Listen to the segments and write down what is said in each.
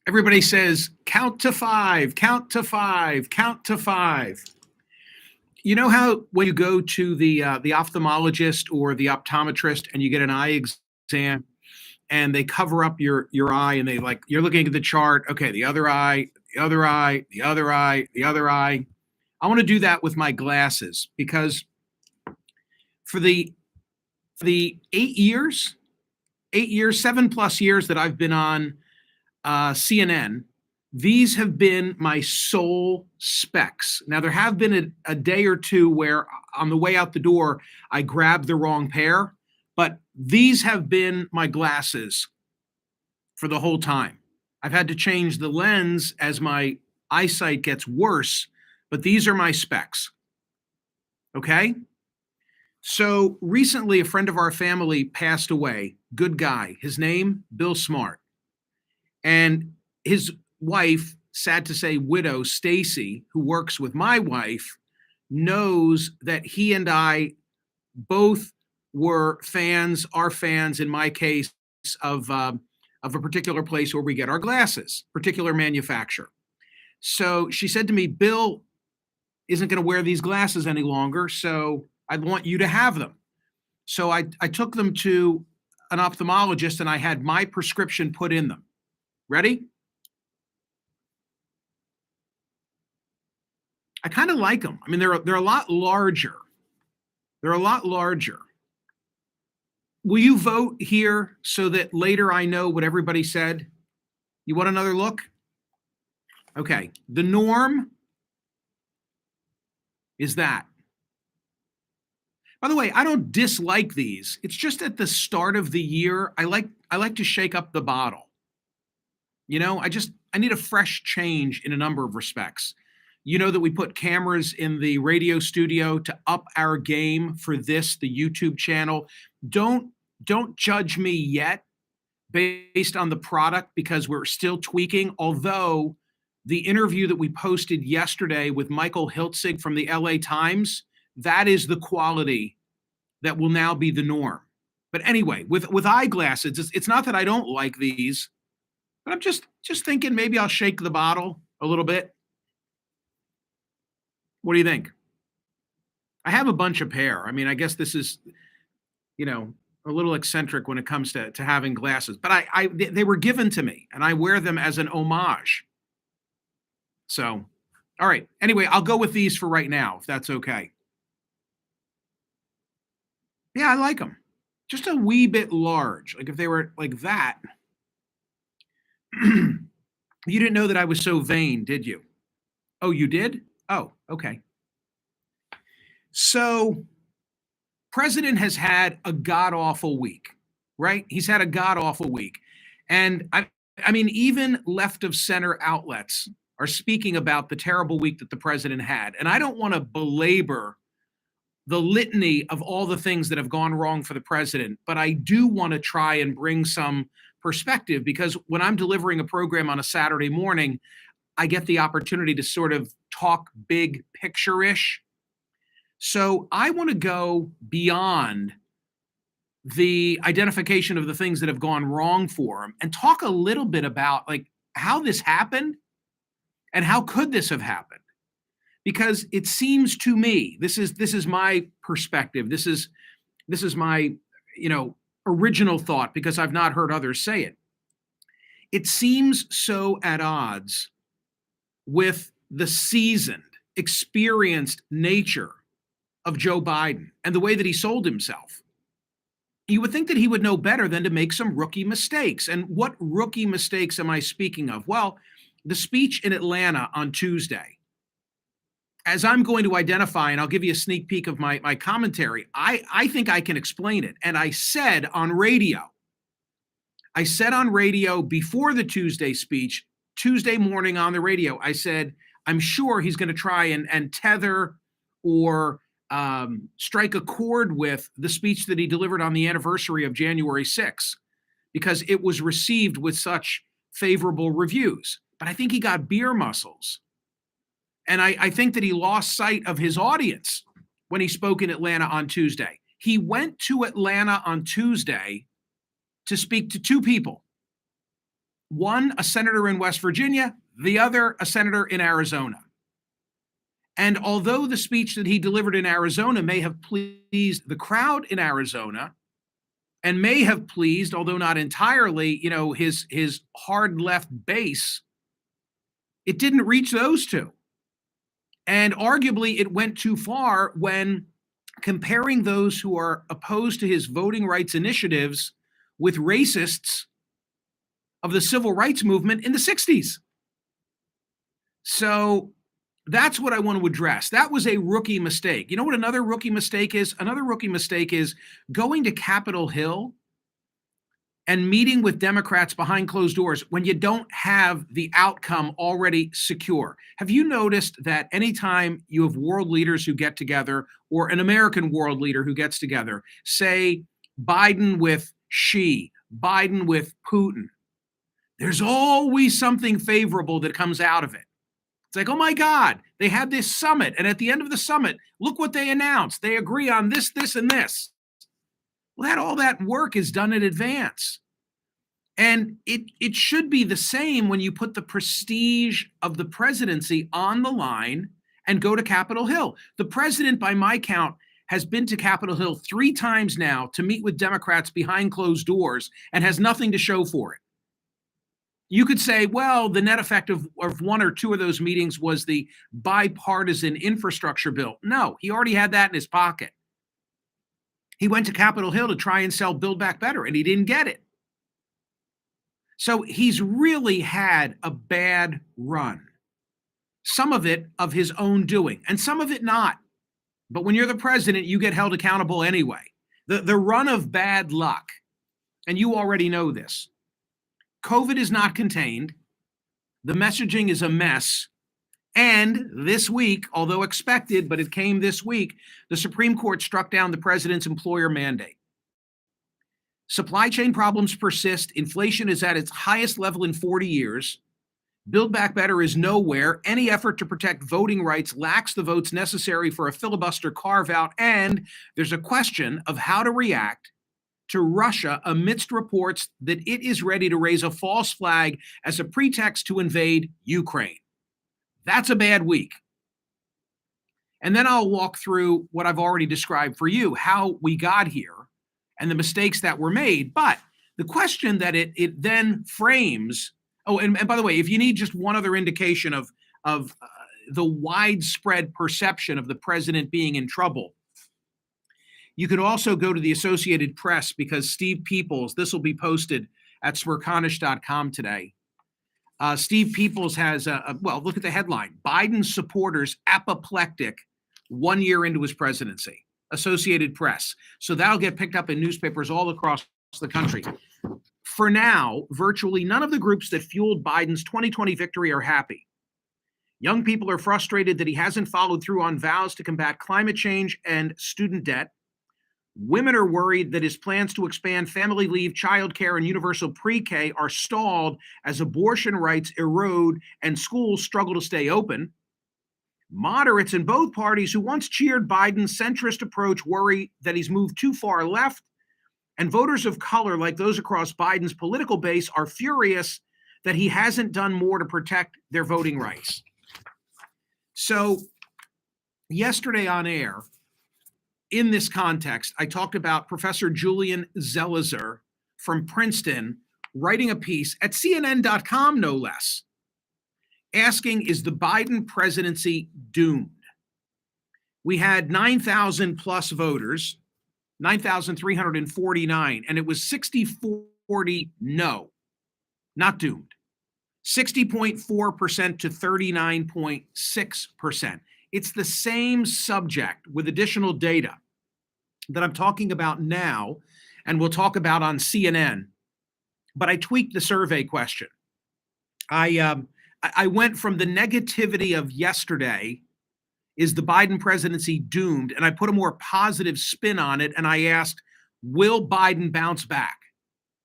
Everybody says, count to five, count to five, count to five. You know how when you go to the ophthalmologist or the optometrist and you get an eye exam and they cover up your eye and they like you're looking at the chart, okay, the other eye, the other eye, the other eye, the other eye. I want to do that with my glasses because for the 8 years, 7+ years that I've been on CNN, these have been my sole specs. Now, there have been a day or two where on the way out the door, I grabbed the wrong pair, but these have been my glasses for the whole time. I've had to change the lens as my eyesight gets worse, but these are my specs. Okay? So recently, a friend of our family passed away. Good guy. His name, Bill Smart. And his wife, sad to say, widow, Stacy, who works with my wife, knows that he and I both were fans, are fans in my case, of a particular place where we get our glasses, particular manufacturer. So she said to me, Bill isn't going to wear these glasses any longer, so I want you to have them. So I took them to an ophthalmologist and I had my prescription put in them. Ready? I kind of like them. I mean, they're a lot larger. They're a lot larger. Will you vote here so that later I know what everybody said? You want another look? Okay. The norm is that. By the way, I don't dislike these. It's just at the start of the year, I like to shake up the bottle. You know, I need a fresh change in a number of respects. You know that we put cameras in the radio studio to up our game for this, the YouTube channel. Don't judge me yet based on the product because we're still tweaking. Although the interview that we posted yesterday with Michael Hiltzig from the LA Times, that is the quality that will now be the norm. But anyway, with eyeglasses, it's not that I don't like these, but I'm just thinking maybe I'll shake the bottle a little bit. What do you think? I have a bunch of pair. I mean, I guess this is, a little eccentric when it comes to having glasses, but they were given to me and I wear them as an homage. So, all right. Anyway, I'll go with these for right now, if that's okay. Yeah, I like them. Just a wee bit large. Like if they were like that. You didn't know that I was so vain, did you? Oh, you did? Oh, okay. So, President has had a god-awful week, right? He's had a god-awful week. And I mean, even left of center outlets are speaking about the terrible week that the president had. And I don't want to belabor the litany of all the things that have gone wrong for the president, but I do want to try and bring some perspective because when I'm delivering a program on a Saturday morning, I get the opportunity to sort of talk big picture-ish. So I want to go beyond the identification of the things that have gone wrong for him and talk a little bit about like how this happened and how could this have happened? Because it seems to me, this is my perspective. This is my, original thought because I've not heard others say it. It seems so at odds with the seasoned, experienced nature of Joe Biden and the way that he sold himself. You would think that he would know better than to make some rookie mistakes. And what rookie mistakes am I speaking of? Well, the speech in Atlanta on Tuesday, as I'm going to identify, and I'll give you a sneak peek of my commentary, I think I can explain it. And I said on radio before the Tuesday speech, Tuesday morning on the radio, I said, I'm sure he's going to try and tether or strike a chord with the speech that he delivered on the anniversary of January 6th, because it was received with such favorable reviews. But I think he got beer muscles. And I think that he lost sight of his audience when he spoke in Atlanta on Tuesday. He went to Atlanta on Tuesday to speak to two people. one a senator in West Virginia, the other a senator in Arizona. And although the speech that he delivered in Arizona may have pleased the crowd in Arizona and may have pleased, although not entirely, his hard left base, it didn't reach those two. And arguably it went too far when comparing those who are opposed to his voting rights initiatives with racists of the civil rights movement in the 60s. So that's what I want to address. That was a rookie mistake. You know what another rookie mistake is? Another rookie mistake is going to Capitol Hill and meeting with Democrats behind closed doors when you don't have the outcome already secure. Have you noticed that anytime you have world leaders who get together, or an American world leader who gets together, say Biden with Xi, Biden with Putin, there's always something favorable that comes out of it. It's like, oh my God, they had this summit. And at the end of the summit, look what they announced. They agree on this, this, and this. Well, all that work is done in advance. And it should be the same when you put the prestige of the presidency on the line and go to Capitol Hill. The president, by my count, has been to Capitol Hill 3 times now to meet with Democrats behind closed doors and has nothing to show for it. You could say, well, the net effect of 1 or 2 of those meetings was the bipartisan infrastructure bill. No, he already had that in his pocket. He went to Capitol Hill to try and sell Build Back Better, and he didn't get it. So he's really had a bad run. Some of it of his own doing, and some of it not. But when you're the president, you get held accountable anyway. The run of bad luck, and you already know this. COVID is not contained. The messaging is a mess. And this week, although expected, but it came this week, the Supreme Court struck down the president's employer mandate. Supply chain problems persist. Inflation is at its highest level in 40 years. Build Back Better is nowhere. Any effort to protect voting rights lacks the votes necessary for a filibuster carve-out. And there's a question of how to react to Russia amidst reports that it is ready to raise a false flag as a pretext to invade Ukraine. That's a bad week. And then I'll walk through what I've already described for you, how we got here and the mistakes that were made. But the question that it then frames, and by the way, if you need just one other indication of the widespread perception of the president being in trouble, you could also go to the Associated Press, because Steve Peoples, this will be posted at Smerconish.com today. Steve Peoples has, look at the headline. Biden's supporters apoplectic 1 year into his presidency. Associated Press. So that'll get picked up in newspapers all across the country. For now, virtually none of the groups that fueled Biden's 2020 victory are happy. Young people are frustrated that he hasn't followed through on vows to combat climate change and student debt. Women are worried that his plans to expand family leave, childcare, and universal pre-K are stalled as abortion rights erode and schools struggle to stay open. Moderates in both parties who once cheered Biden's centrist approach worry that he's moved too far left. And voters of color, like those across Biden's political base, are furious that he hasn't done more to protect their voting rights. So yesterday on air, in this context, I talked about Professor Julian Zelizer from Princeton writing a piece at CNN.com, no less, asking, is the Biden presidency doomed? We had 9,000 plus voters, 9,349, and it was 60-40 no, not doomed. 60.4% to 39.6%. It's the same subject with additional data that I'm talking about now, and we'll talk about on CNN. But I tweaked the survey question. I went from the negativity of yesterday, is the Biden presidency doomed? And I put a more positive spin on it, and I asked, will Biden bounce back?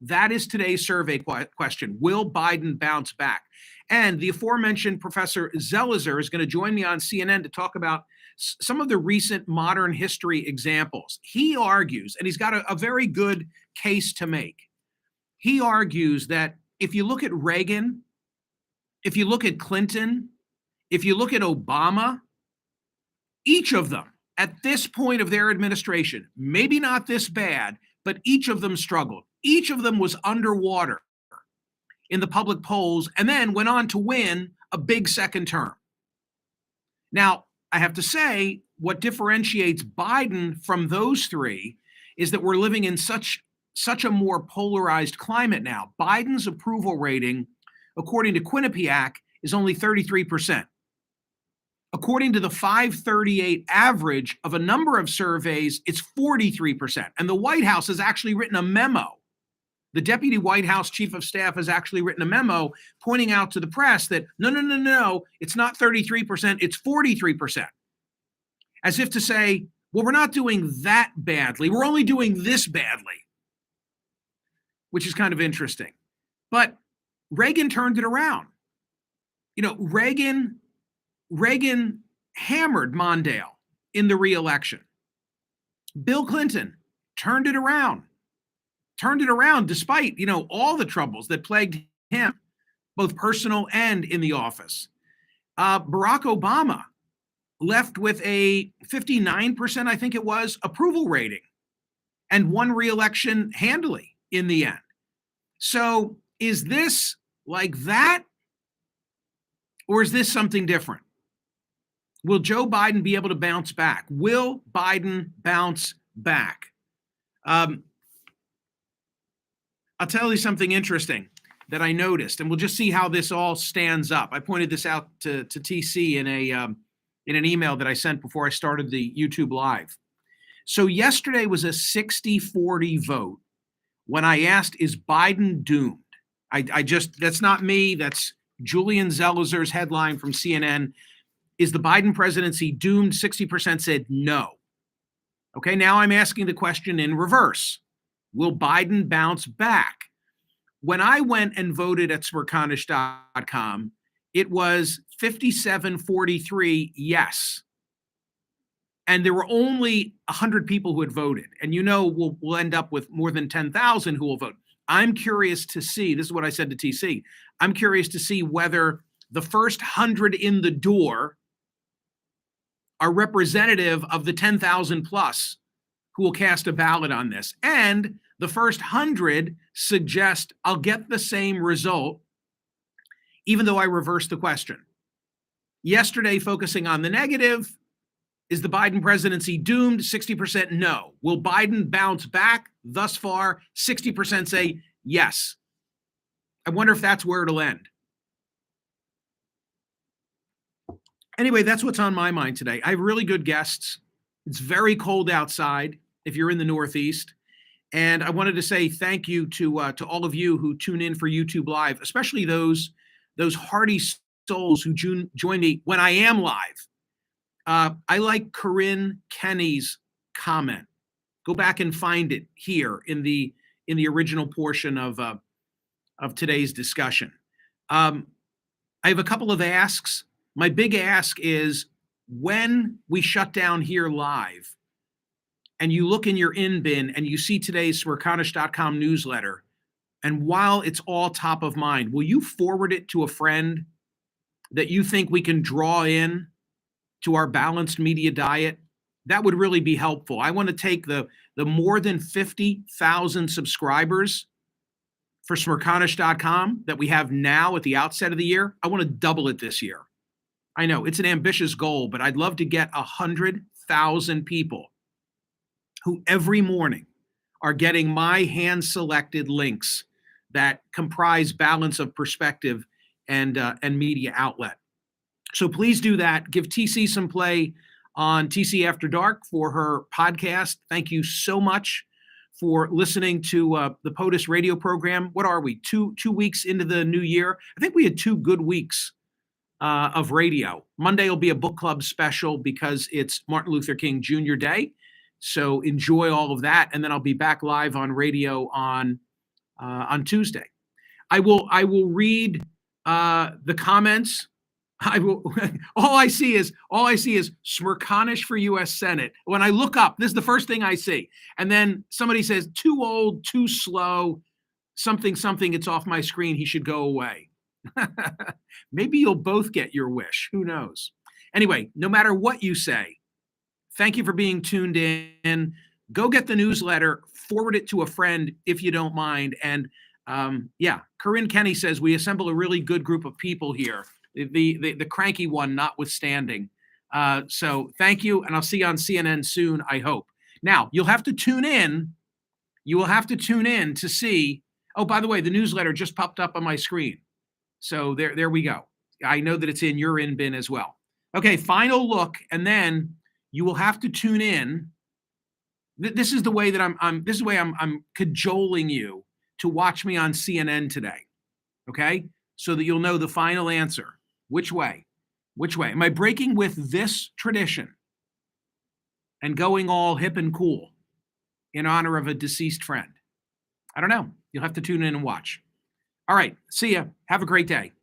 That is today's survey question. Will Biden bounce back? And the aforementioned Professor Zelizer is going to join me on CNN to talk about some of the recent modern history examples. He argues, and he's got a very good case to make. He argues that if you look at Reagan, if you look at Clinton, if you look at Obama, each of them at this point of their administration, maybe not this bad, but each of them struggled. Each of them was underwater in the public polls and then went on to win a big second term. Now, I have to say, what differentiates Biden from those three is that we're living in such a more polarized climate now. Biden's approval rating, according to Quinnipiac, is only 33%. According to the 538 average of a number of surveys, it's 43%. And the White House has actually written a memo. The Deputy White House Chief of Staff has actually written a memo pointing out to the press that no, it's not 33%, it's 43%. As if to say, well, we're not doing that badly, we're only doing this badly, which is kind of interesting. But Reagan turned it around. You know, Reagan hammered Mondale in the re-election. Bill Clinton turned it around despite, all the troubles that plagued him, both personal and in the office. Barack Obama left with a 59%, I think it was, approval rating and won re-election handily in the end. So is this like that? Or is this something different? Will Joe Biden be able to bounce back? Will Biden bounce back? I'll tell you something interesting that I noticed, and we'll just see how this all stands up. I pointed this out to TC in an email that I sent before I started the YouTube Live. So yesterday was a 60-40 vote when I asked, is Biden doomed? That's not me. That's Julian Zellizer's headline from CNN. Is the Biden presidency doomed? 60% said no. Okay, now I'm asking the question in reverse. Will Biden bounce back? When I went and voted at Smerconish.com, it was 57-43 yes. And there were only 100 people who had voted. And we'll end up with more than 10,000 who will vote. I'm curious to see, this is what I said to TC, I'm curious to see whether the first 100 in the door are representative of the 10,000 plus who will cast a ballot on this. And the first 100 suggest I'll get the same result, even though I reversed the question. Yesterday, focusing on the negative, is the Biden presidency doomed? 60% no. Will Biden bounce back? Thus far, 60% say yes. I wonder if that's where it'll end. Anyway, that's what's on my mind today. I have really good guests. It's very cold outside if you're in the Northeast. And I wanted to say thank you to all of you who tune in for YouTube Live, especially those hardy souls who join me when I am live. I like Corinne Kenny's comment. Go back and find it here in the original portion of today's discussion. I have a couple of asks. My big ask is when we shut down here live and you look in your in bin and you see today's Smerconish.com newsletter, and while it's all top of mind, will you forward it to a friend that you think we can draw in to our balanced media diet? That would really be helpful. I want to take the more than 50,000 subscribers for Smerconish.com that we have now at the outset of the year. I want to double it this year. I know it's an ambitious goal, but I'd love to get 100,000 people who every morning are getting my hand-selected links that comprise balance of perspective and media outlet. So please do that. Give TC some play on TC After Dark for her podcast. Thank you so much for listening to the POTUS radio program. What are we, two weeks into the new year? I think we had 2 good weeks of radio. Monday will be a book club special because it's Martin Luther King Jr. Day. So enjoy all of that. And then I'll be back live on radio on Tuesday. I will read the comments. I will. All I see is Smerconish for U.S. Senate. When I look up, this is the first thing I see. And then somebody says, too old, too slow. something, something, it's off my screen, he should go away. Maybe you'll both get your wish. Who knows? Anyway, no matter what you say, thank you for being tuned in. Go get the newsletter, forward it to a friend if you don't mind. And yeah, Corinne Kenny says we assemble a really good group of people here, the cranky one notwithstanding. So thank you, and I'll see you on CNN soon, I hope. Now, you'll have to tune in. You will have to tune in to see. Oh, by the way, the newsletter just popped up on my screen. So there we go. I know that it's in your in bin as well. Okay, final look, and then you will have to tune in. This is the way that I'm cajoling you to watch me on CNN today. Okay? So that you'll know the final answer. Which way? Which way? Am I breaking with this tradition and going all hip and cool in honor of a deceased friend? I don't know. You'll have to tune in and watch. All right. See ya. Have a great day.